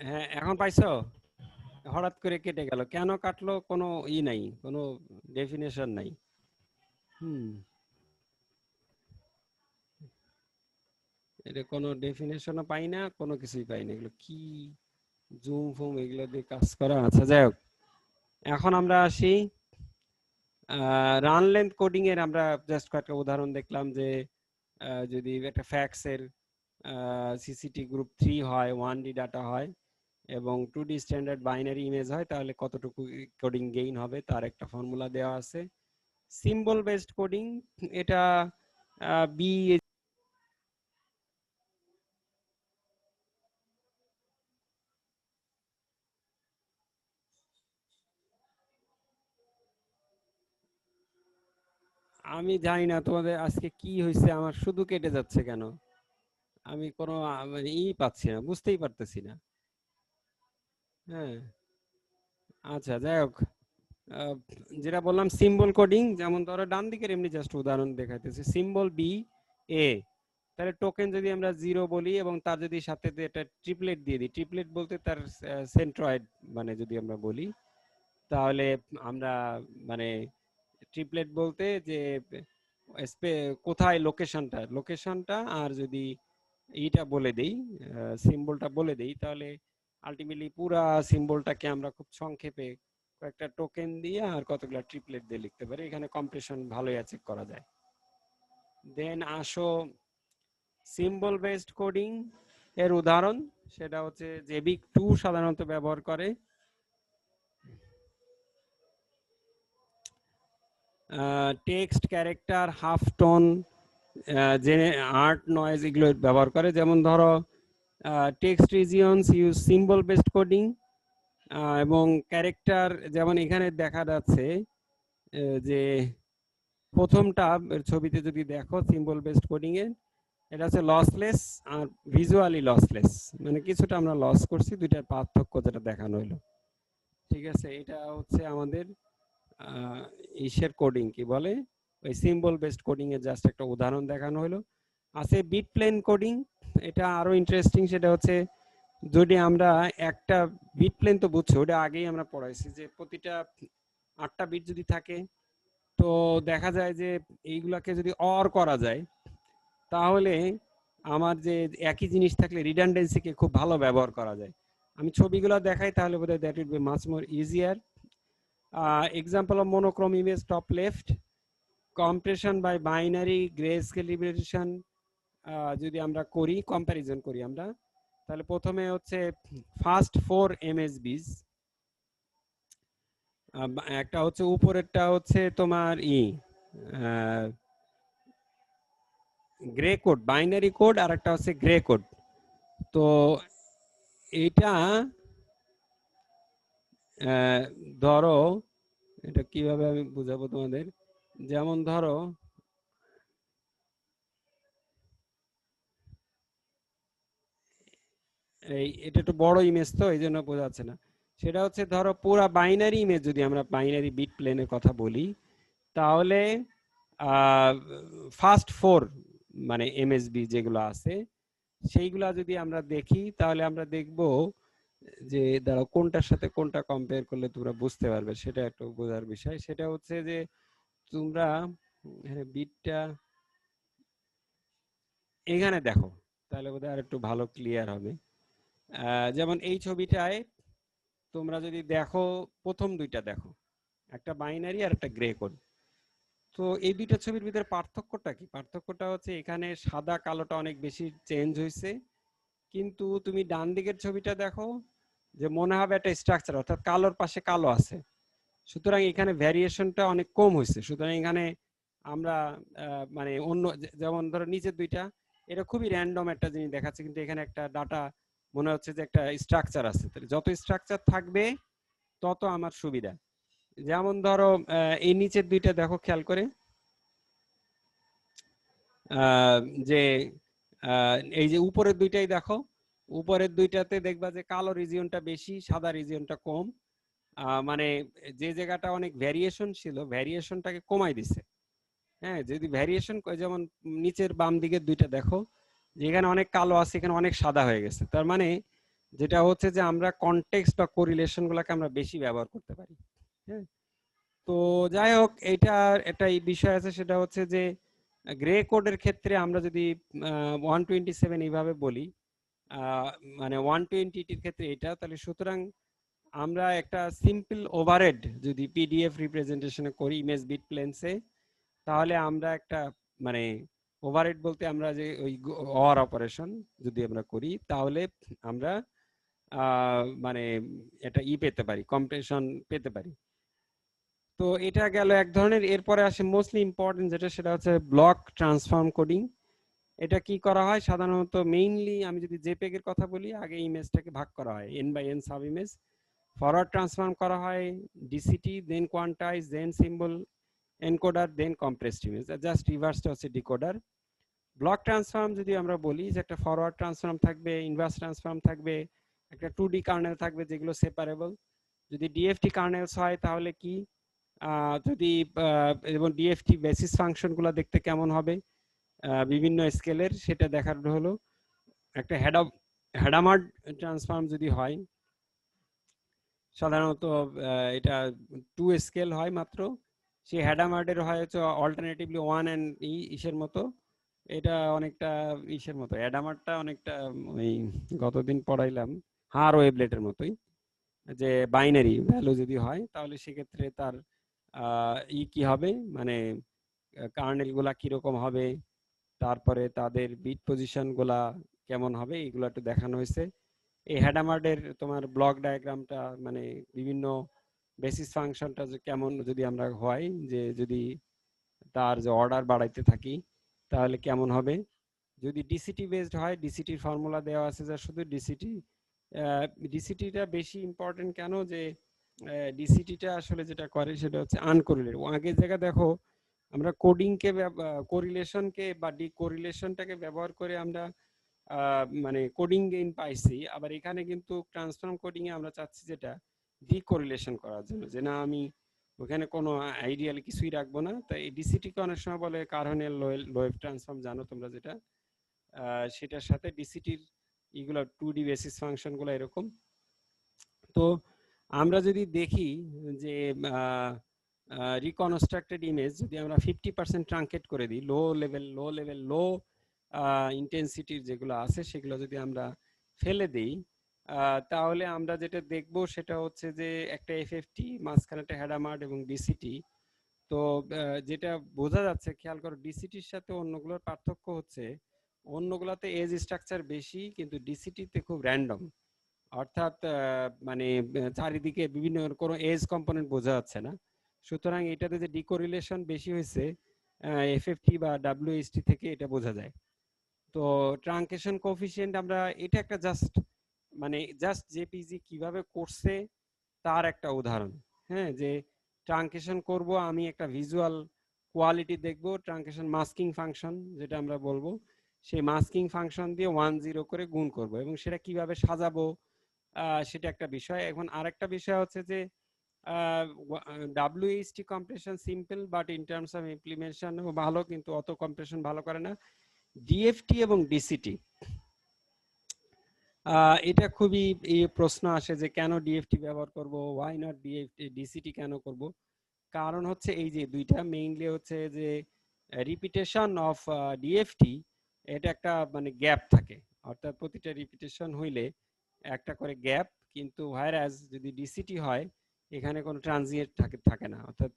হ্যাঁ, এখন পাইছো? হঠাৎ করে কেটে গেল, কেন কাটলো কোনো নাই, কোনো ডেফিনেশন নাই। হুম, এটা কোনো ডেফিনেশনও পাই না, কোনো কিছুই পাই না। এগুলো কি জুম ফুম এগুলো দিয়ে কাজ করা? আচ্ছা, যাই হোক, এখন আমরা আসি রান লেন্থ কোডিং এর। আমরা জাস্ট কয়েকটা উদাহরণ দেখলাম যে যদি একটা ফ্যাক্স এর সিসিটি গ্রুপ 3 হয়, 1D ডাটা হয় এবং 2D স্ট্যান্ডার্ড বাইনারি ইমেজ হয়, তাহলে কতটুকু কোডিং গেইন হবে তার একটা ফর্মুলা দেওয়া আছে। সিম্বল বেসড কোডিং, এটা বি। আমি জানি না তোমাদের আজকে কি হয়েছে, আমার শুধু কেটে যাচ্ছে কেন? আমি কোনো মানে পাচ্ছি না, বুঝতেই পারতেছি না। হ্যাঁ, আচ্ছা, যাই হোক, আহ, যেটা বললাম সিম্বল কোডিং, যেমন ধরো ডান দিকের এমনি জাস্ট উদাহরণ দেখাইতেছি, সিম্বল বি এ, তাহলে টোকেন যদি আমরা 0 বলি এবং তার যদি সাথে একটা ট্রিপলেট দিয়ে দিই, ট্রিপলেট বলতে তার সেন্ট্রয়েড মানে যদি আমরা বলি, তাহলে আমরা মানে ট্রিপলেট বলতে যে কোথায় লোকেশনটা আর যদি এইটা বলে দেই, সিম্বলটা বলে দেই, তাহলে আলটিমেটলি পুরা সিম্বলটাকে আমরা খুব সংক্ষেপে কয়েকটা টোকেন দিয়ে আর কতগুলা ট্রিপলেট দিয়ে লিখতে পারি। এখানে কম্প্রেশন ভালোই অ্যাচিভ করা যায়। দেন আসো সিম্বল বেসড কোডিং এর উদাহরণ, সেটা হচ্ছে জেবিক 2 সাধারণত ব্যবহার করে। টেক্সট, ক্যারেক্টার, হাফ টোন, জেনে আর্ট, নয়েজ এগুলো ব্যবহার করে। যেমন ধরো text regions use symbol based coding, এবং ক্যারেক্টার যেমন এখানে দেখা যাচ্ছে যে প্রথমটা ছবিতে যদি দেখো সিম্বল বেসড কোডিং এ, এটা হচ্ছে লসলেস আর ভিজুয়ালি লসলেস, মানে কিছুটা আমরা লস করছি, দুইটার পার্থক্য যেটা দেখানো হলো। ঠিক আছে, এটা হচ্ছে আমাদের ইসের কোডিং কি বলে, ওই সিম্বল বেসড কোডিং এর জাস্ট একটা উদাহরণ দেখানো হলো। আছে বিট প্লেন কোডিং, এটা আরো ইন্টারেস্টিং। সেটা হচ্ছে যদি আমরা একটা বিট প্লেন, তো বুঝছো ওটা আগেই আমরা পড়াইছি যে প্রতিটা 8টা বিট যদি থাকে, তো দেখা যায় যে এইগুলাকে যদি অর করা যায়, তাহলে আমার যে একই জিনিস থাকলে রিডান্ডেন্সিকে খুব ভালো ব্যবহার করা যায়। আমি ছবিগুলো দেখাই তাহলে বোধহয় that will be much more easier. Example of monochrome image top left, compression by binary grayscale liberation, যদি আমরা করি কম্প্যারিজন করি আমরা, তাহলে প্রথমে হচ্ছে ফার্স্ট 4 MSBs, একটা হচ্ছে উপরেরটা হচ্ছে তোমার গ্রে কোড, বাইনারি কোড, আর একটা হচ্ছে গ্রে কোড। তো এটা ধরো, এটা কিভাবে আমি বুঝাবো তোমাদের, যেমন ধরো এটা একটু বড় ইমেজ তো এই জন্য বোঝা যাচ্ছে না। সেটা হচ্ছে ধরো পুরা বাইনারি ইমেজ, যদি আমরা বাইনারি বিট প্লেনের কথা বলি, তাহলে ফার্স্ট 4 মানে এমএসবি যেগুলো আছে, সেইগুলা যদি আমরা দেখি, তাহলে আমরা দেখব যে দাঁড়াও কোনটার সাথে কোনটা কম্পেয়ার করলে তোমরা বুঝতে পারবে, সেটা একটু বোঝার বিষয়। সেটা হচ্ছে যে তোমরা বিটটা এখানে দেখো, তাহলে বোধহয় আর একটু ভালো ক্লিয়ার হবে। যেমন এই ছবিটায় তোমরা যদি দেখো, প্রথম দুইটা দেখো, একটা বাইনারি আর একটা গ্রে কোড। তো এই দুইটা ছবির ভিতরে পার্থক্যটা কি? পার্থক্যটা হচ্ছে এখানে সাদা কালোটা অনেক বেশি চেঞ্জ হয়েছে, কিন্তু তুমি ডান দিকের ছবিটা দেখো, যে মনে হবে একটা স্ট্রাকচার, অর্থাৎ কালোর পাশে কালো আছে, সুতরাং এখানে ভ্যারিয়েশনটা অনেক কম হয়েছে। সুতরাং এখানে আমরা মানে অন্য যেমন ধরো নিচের দুইটা, এটা খুবই র্যান্ডম একটা জিনিস দেখাচ্ছে, কিন্তু এখানে একটা ডাটা মনে হচ্ছে যে একটা স্ট্রাকচার আছে। তাহলে যত স্ট্রাকচার থাকবে তত আমার সুবিধা। যেমন ধরো এই নিচের দুইটা দেখো খেয়াল করে, যে এই যে উপরের দুইটাই দেখো, উপরের দুইটাতে দেখবা যে কালো রিজিয়নটা বেশি, সাদা রিজিয়নটা কম। মানে যে জায়গাটা অনেক ভ্যারিয়েশন ছিল, ভ্যারিয়েশনটাকে কমাই দিছে। হ্যাঁ, যদি ভ্যারিয়েশন, যেমন নিচের বাম দিকের দুইটা দেখো, যেখানে অনেক কালো আছে এখানে অনেক সাদা হয়ে গেছে। তার মানে যেটা হচ্ছে যে আমরা কনটেক্সট বা কোরিলেশন গুলাকে আমরা বেশি ব্যবহার করতে পারি। হ্যাঁ, তো যাই হোক, এইটার একটা বিষয় আছে, সেটা হচ্ছে যে গ্রে কোডের ক্ষেত্রে আমরা যদি 127 এইভাবে বলি, মানে 120টির ক্ষেত্রে এটা, তাহলে সুতরাং আমরা একটা সিম্পল ওভারহেড যদি পিডিএফ রিপ্রেজেন্টেশনে করি ইমেজ বিট প্লেনসে, তাহলে আমরা একটা মানে ওভারহেড বলতে আমরা যে ওই অর অপারেশন যদি আমরা করি, তাহলে আমরা মানে এটা পেতে পারি, কম্প্রেশন পেতে পারি। তো এটা গেল এক ধরনের। এরপরে আসে মোস্টলি ইম্পর্টেন্ট যেটা, সেটা হচ্ছে ব্লক ট্রান্সফর্ম কোডিং। এটা কি করা হয় সাধারণত, মেইনলি আমি যদি জেপেগ এর কথা বলি, আগে ইমেজটাকে ভাগ করা হয় N by N sub image, forward transform করা হয় DCT, then quantize, then symbol encoder, then compressed image, just রিভার্সটা হচ্ছে ডিকোডার। ব্লক ট্রান্সফর্ম যদি আমরা বলি যে একটা ফরওয়ার্ড ট্রান্সফর্ম থাকবে, ইনভার্স ট্রান্সফর্ম থাকবে, একটা 2D কার্নেল থাকবে যেগুলো সেপারেবল। যদি ডিএফটি কার্নেলস হয় তাহলে কি, যদি এবং ডিএফটি বেসিস ফাংশনগুলো দেখতে কেমন হবে বিভিন্ন স্কেলের, সেটা দেখার হলো। একটা হেডামার্ড ট্রান্সফর্ম যদি হয়, সাধারণত এটা 2 স্কেল হয় মাত্র, সেই হ্যাডামার্ডের হয় হচ্ছে অল্টারনেটিভলি 1 অ্যান্ড ইসের মতো। এটা অনেকটা ইসের মতো, অ্যাডামারটা অনেকটা ওই গতদিন পড়াইলাম হার ওয়েবলেটের মতোই, যে বাইনারি ভ্যালু যদি হয় তাহলে সেক্ষেত্রে তার কি হবে, মানে কার্নেল গুলা কিরকম হবে, তারপরে তাদের বিট পজিশন গুলা কেমন হবে, এগুলো একটু দেখানো হয়েছে। এই হ্যাডামার্ডের তোমার ব্লক ডায়াগ্রামটা, মানে বিভিন্ন বেসিস ফাংশনটা যে কেমন যদি আমরা হয়, যে যদি তার যে অর্ডার বাড়াইতে থাকি তাহলে কেমন হবে। যদি ডিসিটি বেসড হয়, ডিসিটির ফর্মুলা দেওয়া আছে, যা শুধু ডিসিটি। ডিসিটিটা বেশি ইম্পর্টেন্ট কেন, যে ডিসিটিটা আসলে যেটা করে সেটা হচ্ছে আনকোরিলেটেড। আগের জায়গা দেখো, আমরা কোডিংকে কোরিলেশনকে বা ডিকোরিলেশনটাকে ব্যবহার করে আমরা মানে কোডিং গেইন পাইছি, আবার এখানে কিন্তু ট্রান্সফর্ম কোডিং এ আমরা চাচ্ছি যেটা ডিকোরিলেশন করার জন্য, যে না আমি ওখানে কোনো আইডিয়াল কিছুই রাখবো না। তাই এই ডিসিটি কে অনেক সময় বলে কার্নেল লোয়েভ ট্রান্সফর্ম, জানো তোমরা যেটা, সেটার সাথে ডিসিটির এগুলো 2D বেসিস ফাংশন গুলো এরকম। তো আমরা যদি দেখি যে রিকনস্ট্রাক্টেড ইমেজ যদি আমরা 50% ট্রাঙ্কেট করে দিই, লো ইন্টেন্সিটির যেগুলো আছে সেগুলো যদি আমরা ফেলে দিই, তাহলে আমরা যেটা দেখব সেটা হচ্ছে যে একটা এফএফটি, মাঝখানে একটা হ্যাডামার্ড এবং ডিসিটি। তো যেটা বোঝা যাচ্ছে, খেয়াল করো, ডিসিটির সাথে অন্যগুলোর পার্থক্য হচ্ছে অন্যগুলোতে এজ স্ট্রাকচার বেশি, কিন্তু ডিসিটিতে খুব র্যান্ডম। অর্থাৎ মানে চারিদিকে বিভিন্ন কোনো এজ কম্পোনেন্ট বোঝা যাচ্ছে না। সুতরাং এটাতে যে ডিকোরিলেশন বেশি হয়েছে এফএফটি বা ডাব্লিউএইচটি থেকে, এটা বোঝা যায়। তো ট্রাঙ্কেশন কোফিসিয়েন্ট আমরা, এটা একটা জাস্ট জেপিজি কিভাবে করছে তার একটা উদাহরণ। হ্যাঁ, যে ট্রাঙ্কেশন করব, আমি একটা ভিজুয়াল কোয়ালিটি দেখব, ট্রাঙ্কেশন মাস্কিং ফাংশন যেটা আমরা বলবো, সেই মাস্কিং ফাংশন দিয়ে 10 করে গুণ করব, এবং সেটা কিভাবে সাজাবো সেটা একটা বিষয়। এখন আরেকটা বিষয় হচ্ছে যে WHT compression simple, but in terms of implementation ভালো, কিন্তু অত কম্প্রেশন ভালো করে না। ডিএফটি এবং ডিসিটি, এটা খুবই প্রশ্ন আসে যে কেন ডিএফটি ব্যবহার করব, ওয়াই নট ডিএফটি, ডিসিটি কেন করব। কারণ হচ্ছে এই যে দুইটা মেইনলি হচ্ছে যে রিপিটেশন অফ ডিএফটি, এটা একটা মানে গ্যাপ থাকে, অর্থাৎ প্রতিটা রিপিটেশন হইলে একটা করে গ্যাপ, কিন্তু হোয়ারঅ্যাজ যদি ডিসিটি হয় এখানে কোনো ট্রানজিয়েন্ট থাকে না, অর্থাৎ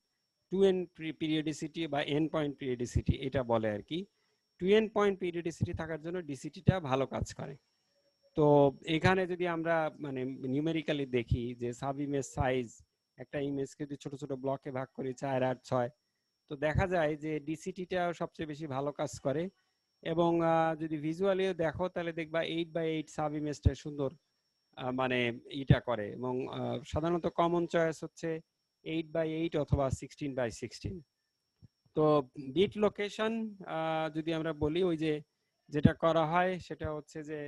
টু এন পিরিয়ডিসিটি বা এন পয়েন্ট পিরিয়ডিসিটি এটা বলে আর কি। টু এন পয়েন্ট পিরিয়ডিসিটি থাকার জন্য ডিসিটিটা ভালো কাজ করে। তো এখানে যদি আমরা মানে নিউমেরিক্যালি দেখি যে সাব ইমেজ সাইজ, একটা ইমেজকে যদি ছোট ছোট ব্লকে ভাগ করি 4, 8, 6, তো দেখা যায় যে ডিসিটিটা সবচেয়ে বেশি ভালো কাজ করে। এবং যদি ভিজুয়ালিও দেখো তাহলে দেখবা 8x8 সাব ইমেজটা সুন্দর মানে ইটা করে। এবং সাধারণত কমন চয়েস হচ্ছে 8x8 অথবা 16x16। তো বিট লোকেশন যদি আমরা বলি, ওই যে যেটা করা হয় সেটা হচ্ছে যে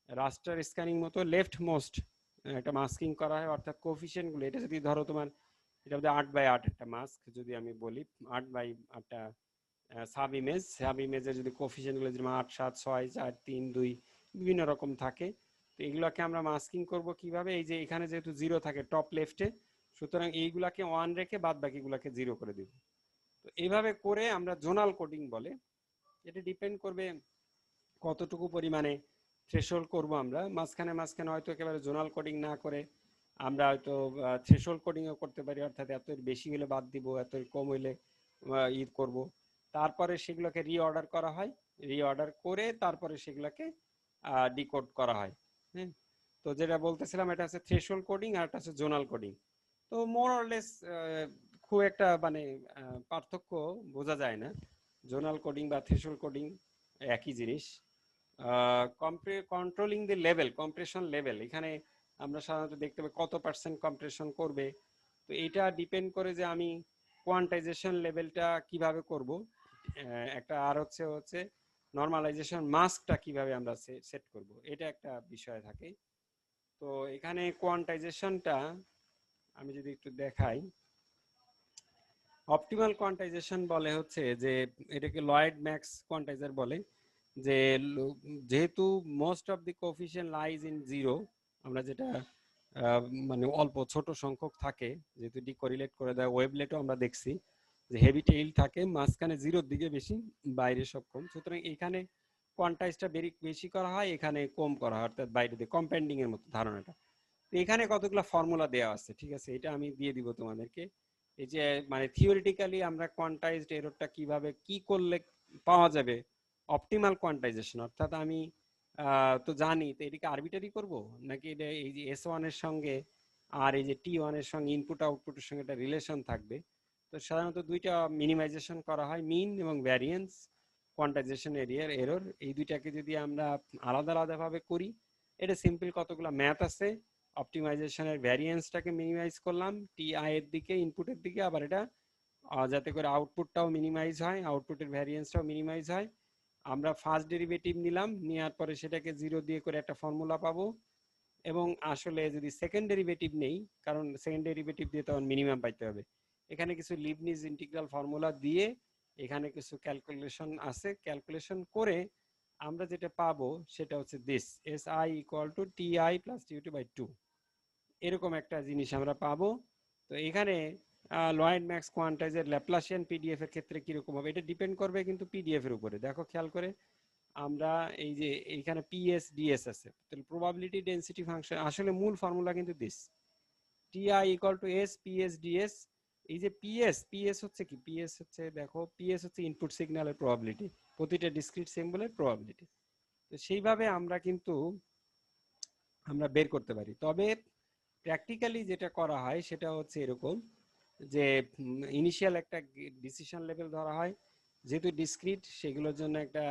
রাস্টার স্ক্যানিং মতো লেফট মোস্ট একটা মাস্কিং করা হয়, অর্থাৎ কোফিশিয়েন্ট গুলো, এটা যদি ধরো তোমার এটা হচ্ছে 8x8 একটা মাস্ক, যদি আমি বলি 8x8টা সাব ইমেজের যদি কোফিশিয়েন্ট গুলো যেমন 8, 7, 6, 4, 3, 2 বিভিন্ন রকম থাকে, তো এগুলাকে আমরা মাস্কিং করব কিভাবে, এই যে এখানে যেহেতু জিরো থাকে টপ লেফটে, সুতরাং এইগুলাকে 1 রেখে বাদ বাকিগুলাকে জিরো করে দিব। তো এইভাবে করে আমরা জোনাল কোডিং বলে। এটা ডিপেন্ড করবে কতটুকু পরিমাণে থ্রেশহোল্ড করব আমরা, মাঝখানে মাঝখানে হয়তো একেবারে জোনাল কোডিং না করে আমরা হয়তো থ্রেশহোল্ড কোডিংও করতে পারি, অর্থাৎ এত বেশি হলে বাদ দিব, এত কম হইলে ঈদ করব। তারপরে সেগুলোকে রিঅর্ডার করা হয়, রিঅর্ডার করে তারপরে সেগুলোকে ডিকোড করা হয়। হ্যাঁ, তো যেটা বলতেছিলাম এটা হচ্ছে থ্রেশহোল্ড কোডিং আর এটা হচ্ছে জোনাল কোডিং। তো মোর অর লেস খুব একটা মানে পার্থক্য বোঝা যায় না, জোনাল কোডিং বা থ্রেশহোল্ড কোডিং একই জিনিস। কন্ট্রোলিং দি লেভেল, কম্প্রেশন লেভেল, এখানে আমরা সাধারণত দেখতে পাই কত পার্সেন্ট কম্প্রেশন করবে। তো এটা ডিপেন্ড করে যে আমি কোয়ান্টাইজেশন লেভেলটা কিভাবে করব, একটা আর হচ্ছে হচ্ছে নর্মালাইজেশন মাস্কটা কিভাবে আমরা সেট করব, এটা একটা বিষয় থাকে। তো এখানে কোয়ান্টাইজেশনটা আমি যদি একটু দেখাই, অপটিমাল কোয়ান্টাইজেশন বলে হচ্ছে যে এটাকে লয়েড ম্যাক্স কোয়ান্টাইজার বলে, যে যেহেতু most of the coefficient lies in zero, আমরা যেটা মানে অল্প ছোট সংখ্যক থাকে, যেহেতু ডিকোরিলেট করে দেয়, ওয়েবলেটও আমরা দেখছি যে হেভি টেইল থাকে, মাঝখানে জিরোর দিকে বেশি, বাইরে সব কম, সুতরাং এখানে কোয়ান্টাইজটা বেশি করা হয়, এখানে কম করা হয়, অর্থাৎ বাইরে দিয়ে কম্পাউন্ডিং এর মতো ধারণাটা। তো এখানে কতগুলো ফর্মুলা দেওয়া আছে, ঠিক আছে, এটা আমি দিয়ে দিব তোমাদেরকে। এই যে মানে থিওরিটিক্যালি আমরা কোয়ান্টাইজড এররটা কিভাবে কি করলে পাওয়া যাবে অপটিমাল কোয়ান্টাইজেশন, অর্থাৎ আমি তো জানি, তো এটাকে আরবিটারি করব নাকি এটা এই যে S1 এর সঙ্গে আর এই যে T1 এর সঙ্গে ইনপুট আউটপুটের সঙ্গে একটা রিলেশন থাকবে। তো সাধারণত দুইটা মিনিমাইজেশন করা হয়, মিন এবং ভ্যারিয়েন্স কোয়ান্টাইজেশন এরর, এই দুইটাকে যদি আমরা আলাদা আলাদা ভাবে করি, এটা সিম্পল কতগুলো ম্যাথ আছে, অপটিমাইজেশনের ভ্যারিয়েন্সটাকে মিনিমাইজ করলাম টিআই এর দিকে, ইনপুটের দিকে, আবার এটা যাতে করে আউটপুটটাও মিনিমাইজ হয়, আউটপুটের ভ্যারিয়েন্সটাও মিনিমাইজ হয়। আমরা ফার্স্ট ডেরিভেটিভ নিলাম, নেওয়ার পরে সেটাকে জিরো দিয়ে করে একটা ফর্মুলা পাবো, এবং আসলে যদি সেকেন্ড ডেরিভেটিভ নেই, কারণ সেকেন্ড ডেরিভেটিভ দিয়ে তখন মিনিমাম পাইতে হবে, এখানে কিছু লিবনিজ ইন্টিগ্রাল ফর্মুলা দিয়ে এখানে কিছু ক্যালকুলেশন আছে, ক্যালকুলেশন করে আমরা যেটা পাবো সেটা হচ্ছে this S I equal to T I plus T U by 2, এরকম একটা জিনিস আমরা পাবো। তো এখানে লয়েড ম্যাক্স কোয়ান্টাইজের ল্যাপ্লাসিয়ান পিডিএফ এর ক্ষেত্রে কিরকম হবে এটা ডিপেন্ড করবে কিন্তু পিডিএফ এর উপরে। দেখো খেয়াল করে, আমরা এই যে এইখানে পিএস ডিএস আছে, তাহলে প্রবাবিলিটি ডেনসিটি ফাংশন আসলে মূল ফর্মুলা কিন্তু this TI equal to S PS DS. এই যে পিএস পিএস হচ্ছে কি, পিএস হচ্ছে দেখো পিএস হচ্ছে ইনপুট সিগন্যালের প্রবাবিলিটি, প্রতিটা ডিসক্রিট সিম্বলের প্রবাবিলিটি। তো সেইভাবে আমরা কিন্তু আমরা বের করতে পারি। তবে প্র্যাকটিক্যালি যেটা করা হয় সেটা হচ্ছে এরকম যে ইনিশিয়াল একটা ডিসিশন লেভেল ধরা হয়, যেহেতু ডিসক্রিট সেগুলোর জন্য একটা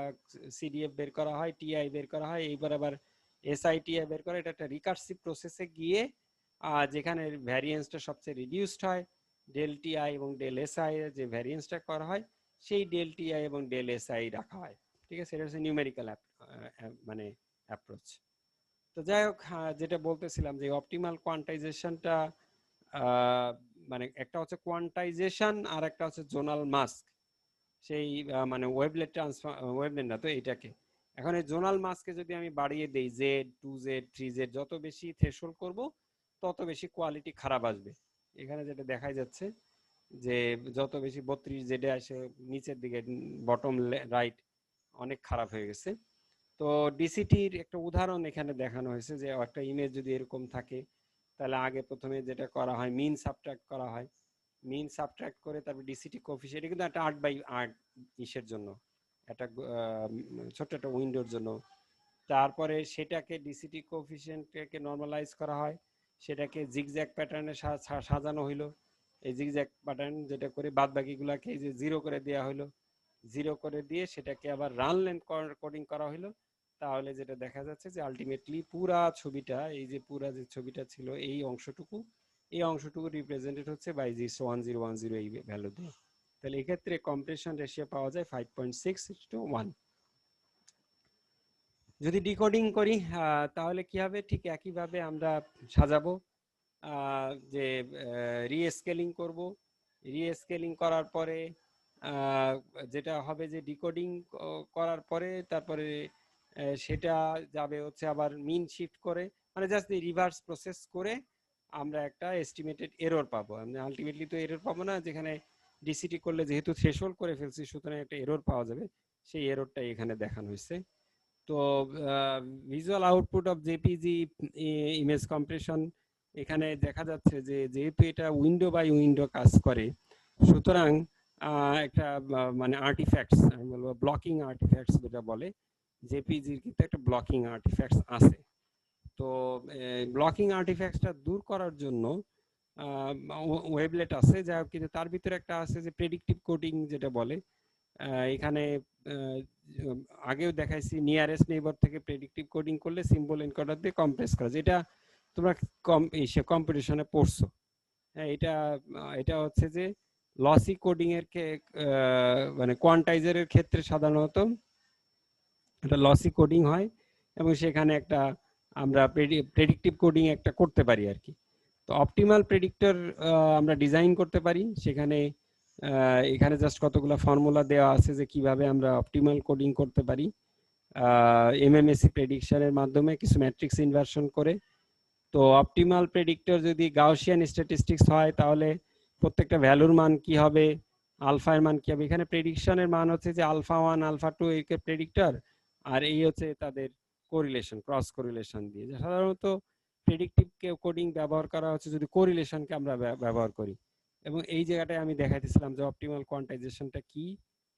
সিডিএফ বের করা হয়, টিআই বের করা হয়, এইবার আবার এসআইটিআই বের করা, এটা একটা রিকার্সিভ প্রসেসে গিয়ে যেখানে ভ্যারিয়েন্সটা সবচেয়ে রিডিউসড হয়, ডেল টিআই এবং ডেল এসআই যে ভ্যারিয়েন্সটা করা হয় সেই ডেল টিআই এবং ডেল এসআই রাখা হয়, ঠিক আছে, এটা হচ্ছে নিউমেরিক্যাল মানে অ্যাপ্রোচ। তো যাই হোক, যেটা বলতেছিলাম যে অপটিমাল কোয়ান্টাইজেশনটা মানে একটা হচ্ছে কোয়ান্টাইজেশন আর একটা হচ্ছে জোনাল মাস্ক, সেই মানে ওয়েবলেট ট্রান্সফার, ওয়েবলেট না তো এইটাকে, এখন এই জোনাল মাস্কে যদি আমি বাড়িয়ে দেই জেড 2Z 3Z, যত বেশি থ্রেশহোল্ড করব তত বেশি কোয়ালিটি খারাপ আসবে। এখানে যেটা দেখা যাচ্ছে যে যত বেশি 32Z আসে নিচের দিকে বটম রাইট অনেক খারাপ হয়ে গেছে। তো ডিসিটির একটা উদাহরণ এখানে দেখানো হয়েছে যে একটা ইমেজ যদি এরকম থাকে, তাহলে আগে প্রথমে যেটা করা হয় মিন সাবট্রাক্ট করা হয়, মিন সাবট্রাক্ট করে তারপর ডিসিটি কোফিশিয়েন্ট, এটা কিন্তু একটা 8x8 ইসের জন্য, একটা ছোট্ট একটা উইন্ডোর জন্য। তারপরে সেটাকে ডিসিটি কোফিশিয়েন্টকে নর্মালাইজ করা হয়, সেটাকে জিগজ্যাগ প্যাটার্নে সাজানো হইলো, এই জিগজ্যাগ প্যাটার্ন যেটা করে বাদ বাকিগুলাকে এই যে জিরো করে দেওয়া হলো, জিরো করে দিয়ে সেটাকে আবার রান লেন্থ কোডিং করা হলো। তাহলে যেটা দেখা যাচ্ছে যে আলটিমেটলি পুরা ছবিটা, এই যে পুরা যে ছবিটা ছিল এই অংশটুকু, এই অংশটুকু রিপ্রেজেন্টেড হচ্ছে বাই জিস 1010 এই ভ্যালু দিয়ে। তাহলে এক্ষেত্রে কম্প্রেশন রেশিও পাওয়া যায় 5.6:1। যদি ডিকোডিং করি তাহলে কি হবে, ঠিক একইভাবে আমরা সাজাবো, যে রিস্কেলিং করব, রিস্কেলিং করার পরে যেটা হবে যে ডিকোডিং করার পরে তারপরে সেটা যাবে হচ্ছে আবার মিন শিফট করে, মানে জাস্ট এই রিভার্স প্রসেস করে আমরা একটা এস্টিমেটেড এরর পাবো। আমরা আলটিমেটলি তো এরর পাবো না, যেখানে ডিসিটি করলে যেহেতু থ্রেশহোল্ড করে ফেলছি সুতরাং একটা এরর পাওয়া যাবে, সেই এররটাই এখানে দেখানো হয়েছে। তো visual output of JPG image compression, এখানে দেখা যাচ্ছে যে যেহেতু এটা উইন্ডো বাই উইন্ডো কাজ করে, সুতরাং একটা মানে আর্টিফ্যাক্টস, আমি বলবো ব্লকিং আর্টিফ্যাক্টস যেটা বলে, জেপিজির কিন্তু একটা ব্লকিং আর্টিফ্যাক্টস আছে। তো ব্লকিং আর্টিফ্যাক্টসটা দূর করার জন্য ওয়েবলেট আছে, যা কিন্তু তার ভিতরে একটা আছে যে প্রেডিক্টিভ কোডিং যেটা বলে। এখানে আগেও দেখাইছি নিয়ারেস্ট নেইবার থেকে প্রেডিক্টিভ কোডিং করলে সিম্বল এনকোডার দিয়ে কম্প্রেস করা, যেটা তোমরা কম্পিটিশনে পড়ছো। হ্যাঁ, এটা এটা হচ্ছে যে লসি কোডিং এর মানে কোয়ান্টাইজারের ক্ষেত্রে সাধারণত একটা লসি কোডিং হয় এবং সেখানে একটা আমরা প্রেডিক্টিভ কোডিং একটা করতে পারি আর কি। তো অপটিমাল প্রেডিক্টর আমরা ডিজাইন করতে পারি, সেখানে এখানে জাস্ট কতগুলো ফর্মুলা দেওয়া আছে যে কিভাবে আমরা অপটিমাল কোডিং করতে পারি এমএমএসি প্রেডিকশনের মাধ্যমে কিছু ম্যাট্রিক্স ইনভার্সন করে। তো অপটিমাল প্রেডিক্টর যদি গাউসিয়ান স্ট্যাটিস্টিক্স হয় তাহলে প্রত্যেকটা ভ্যালুর মান কি হবে, আলফার মান কি হবে। এখানে প্রেডিকশনের মান হচ্ছে যে আলফা 1 আলফা 2 এর প্রেডিক্টর, আর এই হচ্ছে তাদের কোরিলেশন, ক্রস কোরিলেশন দিয়ে। সাধারণত প্রেডিক্টিভ কোডিং ব্যবহার করা হচ্ছে যদি কোরিলেশনকে আমরা ব্যবহার করি, এবং এই জায়গাটায় আমি দেখাইতেছিলাম যে অপটিমাল কোয়ান্টাইজেশনটা কি,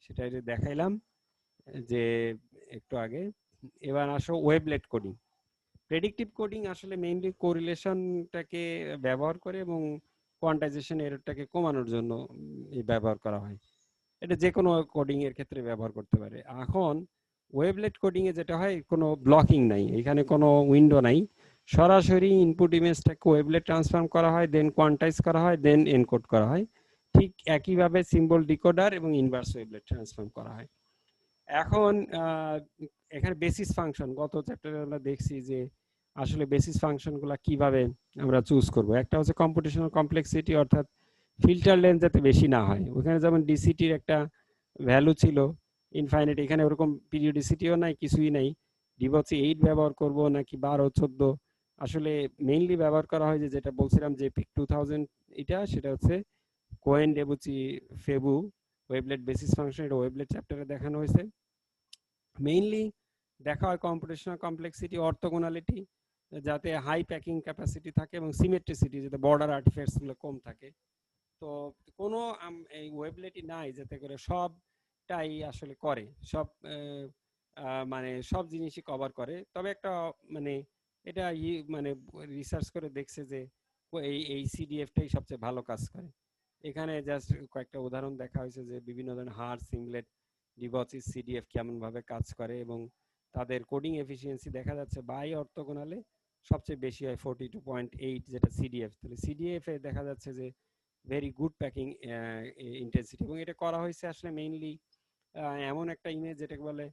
সেটা দেখাইলাম যে একটু আগে। এবার আসো ওয়েবলেট কোডিং। প্রেডিক্টিভ কোডিং আসলে মেইনলি কোরিলেশনটাকে ব্যবহার করে এবং কোয়ান্টাইজেশন এররটাকে কমানোর জন্য ব্যবহার করা হয়। এটা যে কোনো কোডিং এর ক্ষেত্রে ব্যবহার করতে পারে। এখন ওয়েবলেট কোডিং এ যেটা হয়, কোনো ব্লকিং নাই, এখানে কোনো উইন্ডো নাই, সরাসরি ইনপুট ইমেজটাকে ওয়েবলেট ট্রান্সফর্ম করা হয়, দেন কোয়ান্টাইজ করা হয়, দেন এনকোড করা হয়। ঠিক একইভাবে সিম্বল ডিকোডার এবং ইনভার্স ওয়েবলেট ট্রান্সফর্ম করা হয়। এখন এখানে বেসিস ফাংশন, গত চ্যাপ্টারে আমরা দেখছি যে আসলে বেসিস ফাংশনগুলো কিভাবে আমরা চুজ করব। একটা হচ্ছে কম্পিউটেশনাল কমপ্লেক্সিটি, অর্থাৎ ফিল্টার লেন্থ যাতে বেশি না হয়। ওখানে যেমন ডিসিটির একটা ভ্যালু ছিল ইনফাইনাইট, এখানে ওরকম পিরিয়ডিসিটিও নাই, কিছুই নাই। ডিবক্সি 8 ব্যবহার করব নাকি 12 14, আসলে মেইনলি ব্যবহার করা হয় যে যেটা বলছিলাম যে পিক 2000, এটা সেটা হচ্ছে কোয়েন ডেবুচি ফেবু ওয়েবলেট বেসিস ফাংশন, এটা ওয়েবলেট চ্যাপ্টারে দেখানো হয়েছে। মেইনলি দেখা হয় কম্পিউটেশনাল কমপ্লেক্সিটি, অর্থোগোনালিটি, যাতে হাই প্যাকিং ক্যাপাসিটি থাকে, এবং সিমেট্রিসিটি, যাতে বর্ডার আর্টিফ্যাক্টসগুলো কম থাকে। তো কোনো এই ওয়েবলেটই নাই যাতে করে সবটাই আসলে করে, সব মানে সব জিনিসই কভার করে। তবে একটা মানে এটা মানে রিসার্চ করে দেখছে যে এই সিডিএফটাই সবচেয়ে ভালো কাজ করে। এখানে জাস্ট কয়েকটা উদাহরণ দেখা হয়েছে যে বিভিন্ন ধরনের হার, সিংলেট, ডিবক্সি, সিডিএফ কেমনভাবে কাজ করে, এবং তাদের কোডিং এফিসিয়েন্সি দেখা যাচ্ছে বাই অর্থোগোনালে সবচেয়ে বেশি হয় 42.8, যেটা সিডিএফ। তাহলে সিডিএফ এ দেখা যাচ্ছে যে ভেরি গুড প্যাকিং ইন্টেন্সিটি, এবং এটা করা হয়েছে আসলে মেইনলি এমন একটা ইমেজ যেটাকে বলে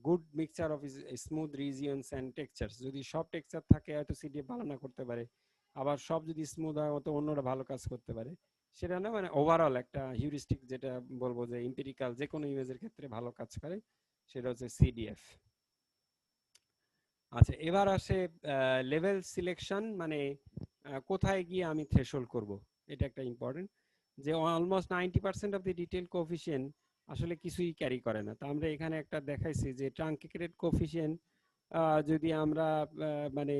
good mixture of smooth regions and textures. যদি সব টেক্সচার থাকে হয়তো সিডিএফ ভালো না করতে পারে, আবার সব যদি স্মুথ হয় তো অন্যরা ভালো কাজ করতে পারে। সেটা না, মানে ওভারঅল একটা হিউরিস্টিক যেটা বলবো যে এমপিরিক্যাল যে কোনো ইমেজের ক্ষেত্রে ভালো কাজ করে, সেটা হচ্ছে সিডিএফ। আচ্ছা, এবার আসে লেভেল সিলেকশন, মানে কোথায় গিয়ে আমি থ্রেশহোল্ড করব, এটা একটা ইম্পর্টেন্ট। যে almost 90% of the detail coefficient আসলে কিছুই ক্যারি করে না। তো আমরা এখানে একটা দেখাইছি যে ট্রাঙ্কেটেড কোফিশিয়েন্ট যদি আমরা মানে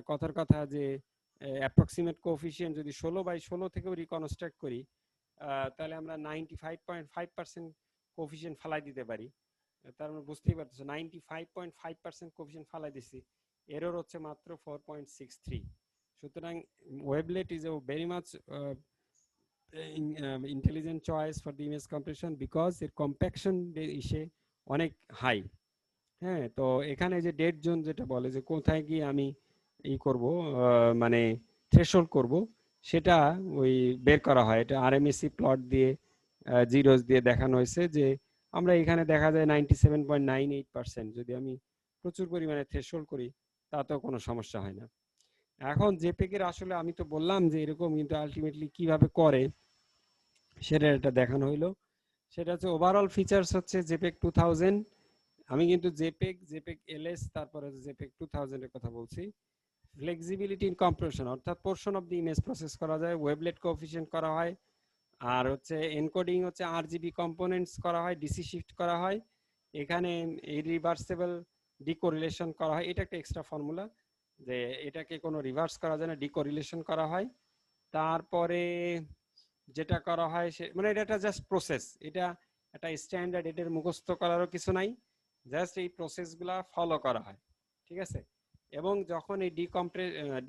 কথার কথা যে অ্যাপ্রক্সিমেট কোফিশিয়েন্ট যদি 16/16 থেকেও রিকনস্ট্রাক্ট করি, তাহলে আমরা 95.5% কোফিশিয়েন্ট ফালাই দিতে পারি। তার মানে বুঝতেই পারতেছো 95.5% কোফিশিয়েন্ট ফালাই দিছি, এরর হচ্ছে মাত্র 4.63। সুতরাং wavelet is a very much intelligent choice for the image compression, because এর কম্প্যাকশন ইসে অনেক হাই। হ্যাঁ, তো এখানে যে ডেড জোন যেটা বলে যে কোথায় গিয়ে আমি ই করব, মানে থ্রেশহোল্ড করব, সেটা ওই বের করা হয়। এটা আরএমএসি প্লট দিয়ে জিরোস দিয়ে দেখানো হয়েছে যে আমরা এখানে দেখা যায় 97.98%, যদি আমি প্রচুর পরিমাণে থ্রেশহোল্ড করি তাতেও কোনো সমস্যা হয় না। এখন জেপেগের আসলে আমি তো বললাম যে এরকম, কিন্তু আলটিমেটলি কিভাবে করে সেটা এটা দেখানো হইলো। সেটা হচ্ছে ওভারঅল ফিচার্স হচ্ছে জেপেগ 2000 আমি কিন্তু জেপেগ, জেপেগ এলএস, তারপরে জেপেগ 2000 এর কথা বলছি। ফ্লেক্সিবিলিটি ইন কম্প্রেশন, অর্থাৎ portion of the image process করা যায়, ওয়েবলেট কোএফিসিয়েন্ট করা হয়, আর হচ্ছে এনকোডিং হচ্ছে আরজিবি কম্পোনেন্টস করা হয়, ডিসি শিফট করা হয়, এখানে রিভার্সেবল ডিকোরিলেশন করা হয়। এটা একটা এক্সট্রা ফর্মুলা যে এটাকে কোনো রিভার্স করা যায় না, ডিকোরিলেশন করা হয়। তারপরে যেটা করা হয় সে মানে এটা একটা জাস্ট প্রসেস, এটা একটা স্ট্যান্ডার্ড, এটার মুখস্থ করারও কিছু নাই, জাস্ট এই প্রসেসগুলা ফলো করা হয়, ঠিক আছে। এবং যখন এই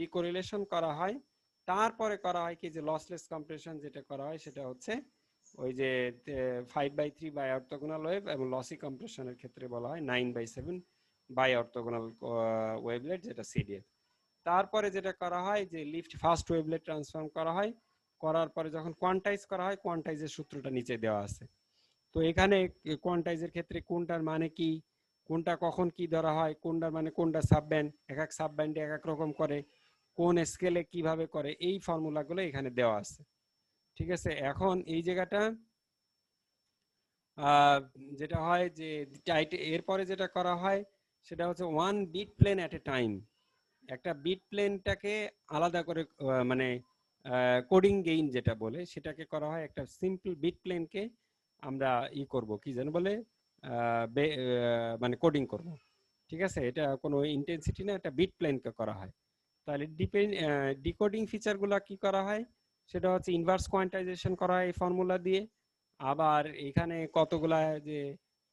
ডিকোরিলেশন করা হয়, তারপরে করা হয় কি যে লসলেস কম্প্রেশন যেটা করা হয় সেটা হচ্ছে ওই যে 5/3 বাই অর্থোগোনাল ওয়েভ, এবং লসি কম্প্রেশনের ক্ষেত্রে বলা হয় 9/7 বাই অর্থোগোনাল ওয়েভলেট, যেটা সিডিএফ। তারপরে যেটা করা হয় যে লিফট ফাস্ট ওয়েভলেট ট্রান্সফর্ম করা হয়, করার পরে যখন কোয়ান্টাইজ করা হয়, কোয়ান্টাইজের সূত্রটা নিচে দেওয়া আছে। তো এখানে কোয়ান্টাইজের ক্ষেত্রে কোনটার মানে কি, কোনটা কখন কি ধরা হয়, কোনটার মানে কোনটা সাবব্যান্ড, এক এক সাবব্যান্ডে এক এক রকম করে, কোন স্কেলে কিভাবে করে, এই ফর্মুলাগুলো এখানে দেওয়া আছে, ঠিক আছে। এখন এই জায়গাটা যেটা হয় যে এরপরে যেটা করা হয় সেটা হচ্ছে one bit plane at a time. একটা বিট প্লেনটাকে আলাদা করে মানে কোডিং গেইন যেটা বলে সেটাকে করা হয়, একটা সিম্পল বিট প্লেনকে আমরা করব কি যেন বলে মানে কোডিং করব, ঠিক আছে। এটা কোনো ইন্টেন্সিটি না, একটা বিট প্লেনকে করা হয়। তাহলে ডিকোডিং ফিচারগুলো কি করা হয় সেটা হচ্ছে ইনভার্স কোয়ান্টাইজেশন করা হয় এই ফর্মুলা দিয়ে। আবার এখানে কতগুলা যে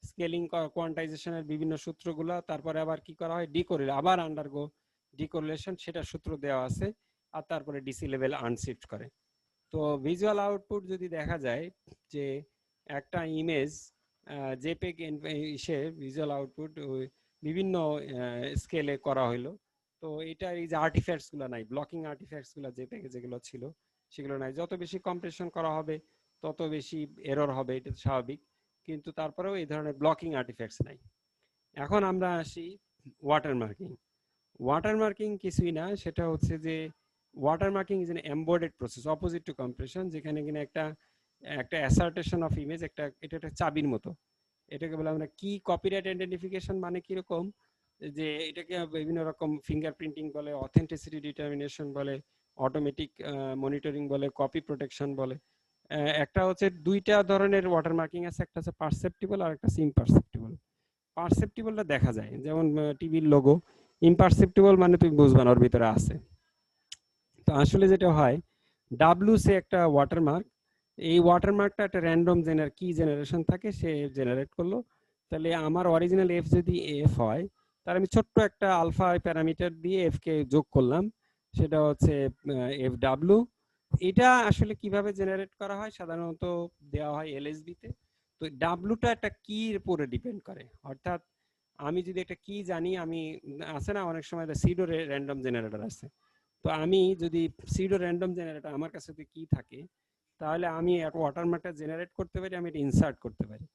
স্কেলিং কোয়ান্টাইজেশনের বিভিন্ন সূত্রগুলো, তারপরে আবার কি করা হয় ডিকোরিলেশন, আবার আন্ডারগো ডিকোরিলেশন, সেটা সূত্র দেওয়া আছে, আর তারপরে ডিসি লেভেল আনশিফট করে। তো ভিজুয়াল আউটপুট যদি দেখা যায় যে একটা ইমেজ জেপেগ সে ভিজুয়াল আউটপুট বিভিন্ন স্কেলে করা হইলো, তো এটা এই যে আর্টিফ্যাক্টস গুলো নাই, ব্লকিং আর্টিফ্যাক্টস গুলো জেপেগে যেগুলো ছিল সেগুলো নাই। যত বেশি কম্প্রেশন করা হবে তত বেশি এরর হবে, এটা স্বাভাবিক, কিন্তু তারপরেও এই ধরনের ব্লকিং আর্টিফ্যাক্টস নাই। এখন আমরা আসি ওয়াটারমার্কিং। ওয়াটারমার্কিং কিছুই না, সেটা হচ্ছে যে watermarking is an embedded process opposite to compression, যেখানে কিনা একটা একটা অ্যাসার্টেশন অফ ইমেজ, এটা একটা চাবির মতো। এটাকে বলে আমরা কি কপিরাইট আইডেন্টিফিকেশন, মানে কিরকম যে এটাকে বিভিন্ন রকম ফিঙ্গারপ্রিন্টিং বলে, অথেন্টিসিটি ডিটারমিনেশন বলে, অটোমেটিক মনিটরিং বলে, কপি প্রোটেকশন বলে। একটা হচ্ছে দুইটা ধরনের ওয়াটারমার্কিং আছে, একটা হচ্ছে পারসেপ্টিবল আর একটা ইমপারসেপ্টিবল। পারসেপ্টিবলটা দেখা যায়, যেমন টিভির লোগো। ইমপারসেপ্টিবল মানে তুমি বুঝবা না ওর ভিতরে আছে। তো আসলে যেটা হয়, ডাব্লিউ সে একটা ওয়াটারমার্ক, এই ওয়াটারমার্কটা একটা র্যান্ডম কি জেনারেশন থাকে সে জেনারেট করলো। তাহলে আমার অরিজিনাল এফ যদি এফ হয়, তাহলে আমি ছোট্ট একটা আলফা প্যারামিটার দিয়ে এফ কে যোগ করলাম, সেটা হচ্ছে এফ ডাব্লিউ। এটা আসলে কিভাবে জেনারেট করা হয়, সাধারণত দেওয়া হয় এলএসবি তে। তো ডাব্লুটা একটা কির উপরে ডিপেন্ড করে, অর্থাৎ আমি যদি একটা কি জানি, আমি আছে না অনেক সময় সিডো র্যান্ডম জেনারেটর আছে, তো আমি যদি সিডো র্যান্ডম জেনারেটর আমার কাছে যদি কি থাকে, তাহলে আমি এক ওয়াটারমার্কটা জেনারেট করতে পারি, আমি এটা ইনসার্ট করতে পারি।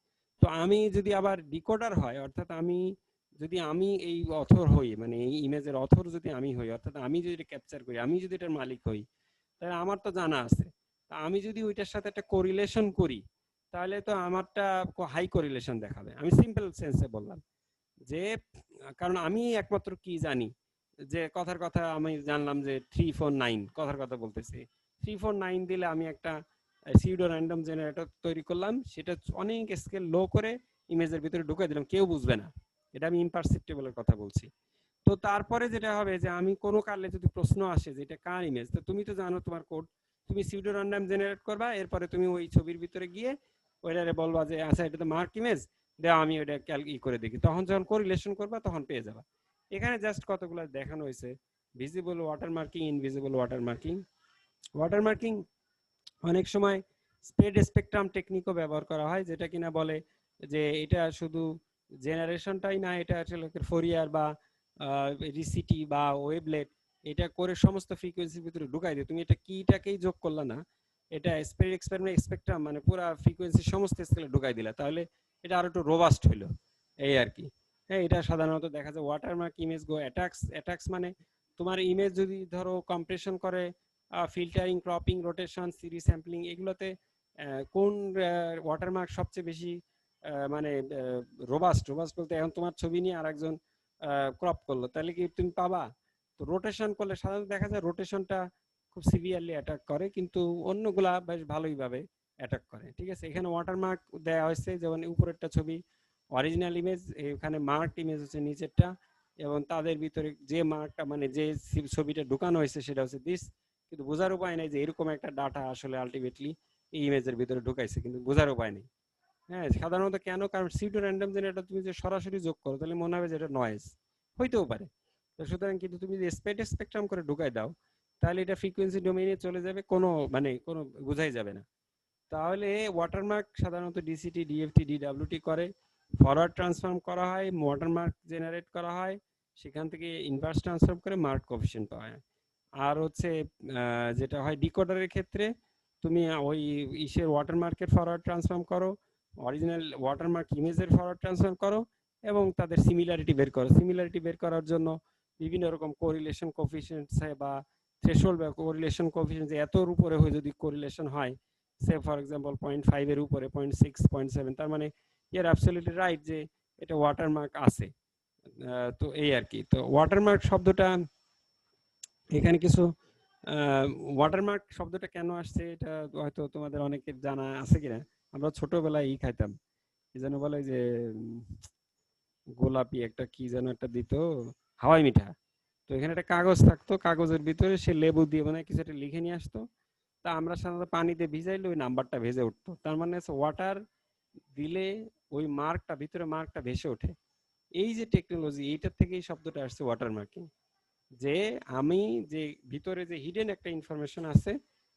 তো আমি যদি আবার ডিকোডার হয়, অর্থাৎ আমি এই অথর হই, মানে এই ইমেজের অথর যদি আমি হই, অর্থাৎ আমি যদি এটা ক্যাপচার করি, আমি যদি এটার মালিক হই, তাহলে আমার তো জানা আছে। তা আমি যদি ওইটার সাথে একটা কোরিলেশন করি, তাহলে তো আমারটা হাই কোরিলেশন দেখাবে। আমি সিম্পল সেন্সে বললাম যে কারণ আমি একমাত্র কি জানি, যে কথার কথা আমি জানলাম যে 349 কথার কথা বলতেছি, 349 দিলে আমি একটা সিউডো র্যান্ডম জেনারেটর তৈরি করলাম, সেটা অনেক স্কেল লো করে ইমেজের ভিতরে ঢুকে দিলাম, কেউ বুঝবে না। এটা আমি ইমপারসেপ্টিবলের কথা বলছি। তো তারপরে যেটা হবে যে আমি কোনো কালে যদি প্রশ্ন আসে যে এটা কার ইমেজ, তো তুমি তো জানো তোমার কোড, তুমি সিউডো র্যান্ডম জেনারেট করবা, এরপরে তুমি ওই ছবির ভিতরে গিয়ে ওইটারে বলবা যে আচ্ছা এটা তো মার্ক ইমেজ, দেওয়া আমি ওইটা করে দেখি, তখন যখন কোরিলেশন করবা তখন পেয়ে যাবা। এখানে জাস্ট কতগুলো দেখানো হয়েছে, visible watermarking, invisible watermarking. Watermarking অনেক সময় স্প্রেড স্পেকট্রাম টেকনিকও ব্যবহার করা হয়, যেটা কিনা বলে যে এটা শুধু জেনারেশনটাই না, এটা আসলে ফোরিয়ার বা রিসিটি বা ওয়েবলেট, এটা করে সমস্ত ফ্রিকোয়েন্সির ভিতরে ঢুকাই দিয়ে তুমি এটা কিটাকেই যোগ করলা না, এটা স্প্রেড এক্সপেরিমেন্ট স্পেকট্রাম মানে পুরো ফ্রিকোয়েন্সি সমস্ত স্কেলে ঢুকাই দিলা, তাহলে এটা আরো একটু রোবাস্ট হইলো, এই আর কি। হ্যাঁ, এটা সাধারণত দেখা যায় ওয়াটারমার্ক ইমেজ গো অ্যাটাক্স। অ্যাটাক্স মানে তোমার ইমেজ যদি ধরো কম্প্রেশন করে, filtering, cropping, rotation, series sampling, এগুলোতে কোন ওয়াটারমার্ক সবচেয়ে বেশি মানে রোবাস্ট বলতে এখন তোমার ছবি নিয়ে আরেকজন ক্রপ করলো, তাহলে কি তুমি পাবা? তো রোটেশন করলে সাধারণত দেখা যায় রোটেশনটা খুব সিভিয়ারলি অ্যাটাক করে, কিন্তু অন্যগুলা বেশ ভালোই ভাবে অ্যাটাক করে। ঠিক আছে, এখানে ওয়াটারমার্ক দেওয়া হয়েছে, যেমন উপরেরটা ছবি অরিজিনাল ইমেজ, এখানে মার্ক ইমেজ হচ্ছে নিচেরটা, এবং তাদের ভিতরে যে মার্কটা মানে যে ছবিটা ঢুকানো হয়েছে সেটা হচ্ছে দিস, কিন্তু বোঝার উপায় নেই যে এরকম একটা ডাটা আসলে আলটিমেটলি এই ইমেজের ভিতরে ঢুকাইছে, কিন্তু বোঝার উপায় নেই। হ্যাঁ, সাধারণত কেন? কারণ সিউডো র্যান্ডম জেনারেটর তুমি যে সরাসরি যোগ করো তাহলে মনে হবে যে এটা নয়েজ, হইতেও পারে। তো সুতরাং কিন্তু তুমি যে স্পেকট্রাম করে ঢুকাই দাও, তাহলে এটা ফ্রিকোয়েন্সি ডোমেইনে চলে যাবে, কোনো মানে কোনো বোঝাই যাবে না। তাহলে ওয়াটারমার্ক সাধারণত ডিসিটি, ডিএফটি, ডিডাব্লিউটি করে, ফরওয়ার্ড ট্রান্সফর্ম করা হয়, ওয়াটারমার্ক জেনারেট করা হয়, সেখান থেকে ইনভার্স ট্রান্সফর্ম করে মার্ক কোএফিসিয়েন্ট পাওয়া যায়। আর হচ্ছে যেটা হয় ডিকোডারের ক্ষেত্রে, তুমি ওই ইসের ওয়াটারমার্কের ফরওয়ার্ড ট্রান্সফর্ম করো, অরিজিনাল ওয়াটারমার্ক ইমেজের ফরওয়ার্ড ট্রান্সফর্ম করো, এবং তাদের সিমিলারিটি বের করো। সিমিলারিটি বের করার জন্য বিভিন্ন রকম কোরিলেশন কোএফিসিয়েন্টস বা থ্রেশহোল্ড বা কোরিলেশন কোএফিসিয়েন্ট, যে এতর উপরে হয় যদি কোরিলেশন হয়, সে ফর এক্সাম্পল 0.5 এর উপরে, 0.6, 0.7, তার মানে ইয়ার অ্যাবসলিউটলি রাইট যে এটা ওয়াটারমার্ক আছে। তো এই আর কি। তো ওয়াটারমার্ক শব্দটা এখানে কিছু ওয়াটারমার্ক শব্দটা কেন আসছে এটা হয়তো তোমাদের অনেকের জানা আছে কিনা। আমরা ছোটবেলায় খাইতাম, কি যেন বলে যে গোলাপি একটা কি যেন একটা দিত, হাওয়াই মিঠা। তো এখানে একটা কাগজ থাকতো, কাগজের ভিতরে সে লেবু দিয়ে মানে কিছু একটা লিখে নিয়ে আসতো। তা আমরা সাধারণত পানিতে ভিজাইলে ওই নাম্বারটা ভেসে উঠতো, তার মানে ওয়াটার দিলে ওই মার্কটা, ভিতরে মার্কটা ভেসে ওঠে। এই যে টেকনোলজি, এইটার থেকেই শব্দটা আসছে ওয়াটার মার্কিং, যে আমি যে ভিতরে যে হিডেন একটা ইনফরমেশন আছে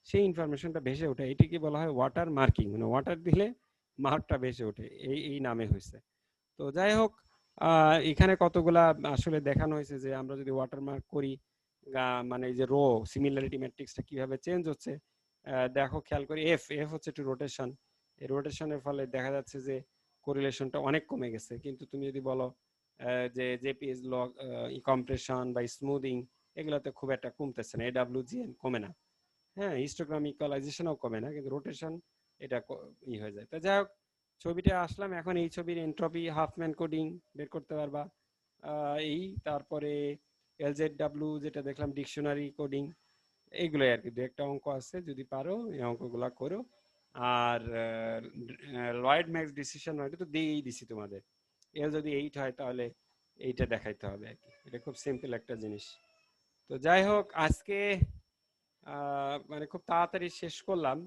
সেই ইনফরমেশনটা ভেসে ওঠে, এটিকে বলা হয় ওয়াটার মার্কিং, মানে ওয়াটার দিলে মার্কটা ভেসে ওঠে, এই নামে হয়েছে। তো যাই হোক, এখানে কতগুলা আসলে দেখানো হয়েছে যে আমরা যদি ওয়াটারমার্ক করি, মানে এই যে রো সিমিলারিটি ম্যাট্রিক্সটা কিভাবে চেঞ্জ হচ্ছে। দেখো খেয়াল করি, এফ এফ হচ্ছে একটু রোটেশন, এই রোটেশনের ফলে দেখা যাচ্ছে যে কোরিলেশনটা অনেক কমে গেছে। কিন্তু তুমি যদি বলো যে জেপিএস লগ কম্প্রেশন বা স্মুদিং, এগুলোতে খুব একটা কমতেছে না, এডাব্লিউজিএন কমে না, হ্যাঁ, হিস্টোগ্রাম ইকুয়ালাইজেশনও কমে না, কিন্তু রোটেশন এটা হয়ে যায়। তো যাই হোক, ছবিটা আসলাম, এখন এই ছবির এন্ট্রপি হাফম্যান কোডিং বের করতে পারবা। এই তারপরে এলজেডডব্লিউ যেটা দেখলাম ডিকশনারি কোডিং, এইগুলোই আর কি। দু একটা অঙ্ক আছে, যদি পারো এই অঙ্কগুলা করো। আর লয়েড ম্যাক্স ডিসিশন হয়, এটা তো দিয়েই দিছি তোমাদের। এল যদি 8 হয় তাহলে এইটা দেখাইতে হবে আর কি। এটা খুব সিম্পল একটা জিনিস। তো যাই হোক, আজকে মানে খুব তাড়াতাড়ি শেষ করলাম।